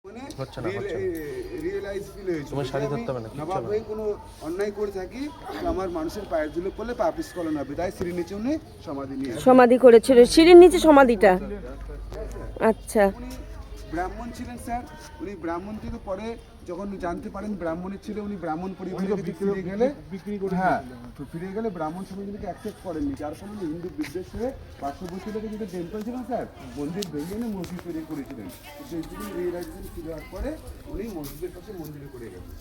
হচ্ছে না realise feel হয়েছে তোমার শাড়ি ধরতে হবে না নবাব হয়ে কোনো অন্যায় করে থাকি তো আমার মানুষের পায়ের ধুলো পড়লে পাপ স্খলন হবে, তাই সিঁড়ির নিচে উনি সমাধি নিয়ে সমাধি করেছিল সিঁড়ির নিচে সমাধিটা। আচ্ছা, উনি ব্রাহ্মণ ছিলেন স্যার। উনি ব্রাহ্মণ থেকে পরে যখন জানতে পারেন ব্রাহ্মণের ছেলে, উনি ব্রাহ্মণ পরিবারে ফিরে গেলে হ্যাঁ তো ফিরে গেলে ব্রাহ্মণ সমাজকে অ্যাকসেপ্ট করেননি, যার ফলে হিন্দু বিদ্বেষ হয়ে পার্শ্ববর্তী থেকে যেটা টেম্পল ছিল স্যার মন্দির ভেঙে এনে মসজিদ তৈরি করেছিলেন। সেই জন্য রিয়েলাইজেশন ফিরে হওয়ার পরে উনি মসজিদের পাশে মন্দিরে করে গেলেন।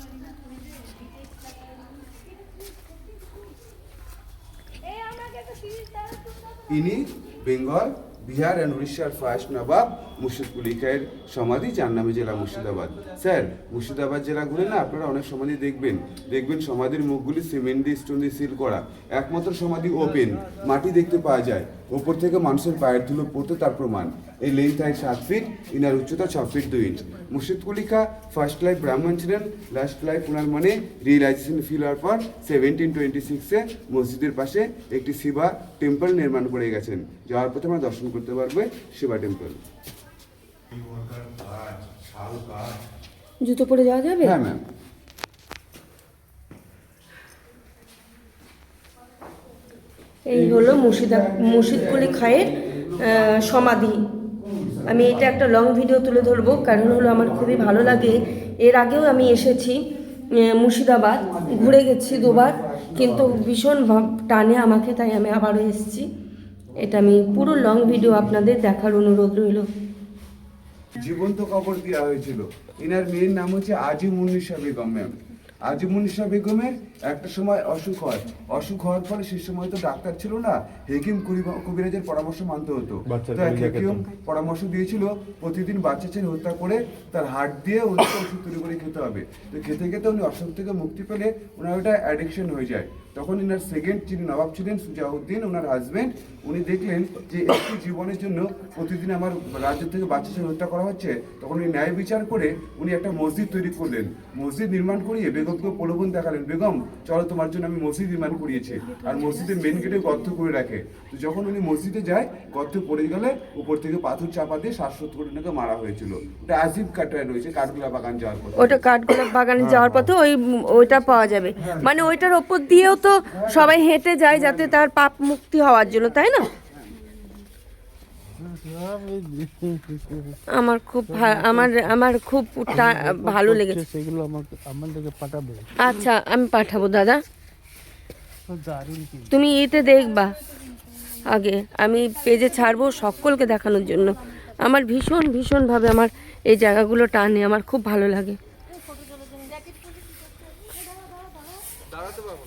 ইনি বেঙ্গল, বিহার অ্যান্ড উড়িষ্যার ফার্স্ট নবাব মুর্শিদ কুলি খায়ের সমাধি, যার নামে জেলা মুর্শিদাবাদ। স্যার মুর্শিদাবাদ জেলা ঘুরে না আপনারা অনেক সমাধি দেখবেন সমাধির মুখগুলি সিমেন্ট দিয়ে স্টোন দিয়ে সিল করা, একমাত্র সমাধি ওপেন, মাটি দেখতে পাওয়া যায়, ওপর থেকে মানুষের পায়ের ধুলো পড়তে তার প্রমাণ। এই লেন্থ হয় 7 ফিট, ইনার উচ্চতা 6 ফিট 2 ইঞ্চ। মুর্শিদ কুলি খা ফার্স্ট লাইফ ব্রাহ্মণ ছিলেন, লাস্ট লাইফ ওনার মানে রিয়েলাইজেশন ফিল হওয়ার পর 1726-এ মসজিদের পাশে একটি শিবা টেম্পল নির্মাণ করে গেছেন। যাওয়ার পথে আমরা দর্শন করতে পারবে শিবা টেম্পল। জুতো পরে যাওয়া যাবে? হ্যাঁ ম্যাম। এই হলো মুর্শিদ কুলি খায়ের সমাধি। আমি এটা একটা লং ভিডিও তুলে ধরবো, কারণ হলো আমার খুবই ভালো লাগে। এর আগেও আমি এসেছি মুর্শিদাবাদ, ঘুরে গেছি দুবার, কিন্তু ভীষণ টানে আমাকে, তাই আমি আবারও এসেছি। এটা আমি পুরো লং ভিডিও আপনাদের দেখার অনুরোধ রইল। জীবন্ত কবর দেওয়া হয়েছিল। এনার মেয়ের নাম হচ্ছে আজিমুন্নিসা বেগম ম্যাম। আজিমুন্নিসা বেগমের একটা সময় অসুখ হওয়ার ফলে সে সময় তো ডাক্তার ছিল না, হেকিম কবিরাজের পরামর্শ মানতে হতো। তো হেকিম পরামর্শ দিয়েছিল প্রতিদিন বাচ্চা ছেলে হত্যা করে তার হার্ট দিয়ে ওনাকে ওষুধ তৈরি করে খেতে হবে। তো খেতে খেতে উনি অসুখ থেকে মুক্তি পেলে ওনার ওটা অ্যাডিকশন হয়ে যায়। তখন এনার সেকেন্ড যিনি নবাব ছিলেন সুজাউদ্দিন, ওনার হাজবেন্ড, উনি দেখলেন যে একটি জীবনের জন্য প্রতিদিন আমার রাজ্য থেকে বাচ্চা ছেলে হত্যা করা হচ্ছে। তখন উনি ন্যায় বিচার করে উনি একটা মসজিদ তৈরি করলেন। মসজিদ নির্মাণ করিয়ে বেগমকে প্রলোভন দেখালেন, বেগম চলো তোমার জন্য আমি মসজিদ নির্মাণ করিয়েছি। আর মসজিদের মেন গেটে গর্ত করে রাখে। তো যখন উনি মসজিদে যায়, গর্তে পড়ে গেলে উপর থেকে পাথর চাপা দিয়ে শ্বাসরোধ করে ওনাকে মারা হয়েছিল। ওটা আজিব কাটায় রয়েছে কাঠগোলা বাগান যাওয়ার পথে। ওটা কাঠগোলা বাগানে যাওয়ার পথে ওইটা পাওয়া যাবে। মানে ওইটার ওপর দিয়েও তো সবাই হেঁটে যায় যাতে তার পাপ মুক্তি হওয়ার জন্য, তাই না? আমার খুব ভালো লেগেছে। সেগুলো আমাদেরকে পাঠাবে। আচ্ছা, আমি পাঠাবো দাদা, তুমি এতে দেখবা। আগে আমি পেজে ছাড়বো সকলকে দেখানোর জন্য। আমার ভীষণভাবে আমার এই জায়গাগুলো টানে, আমার খুব ভালো লাগে। দাঁড়াতে পারবো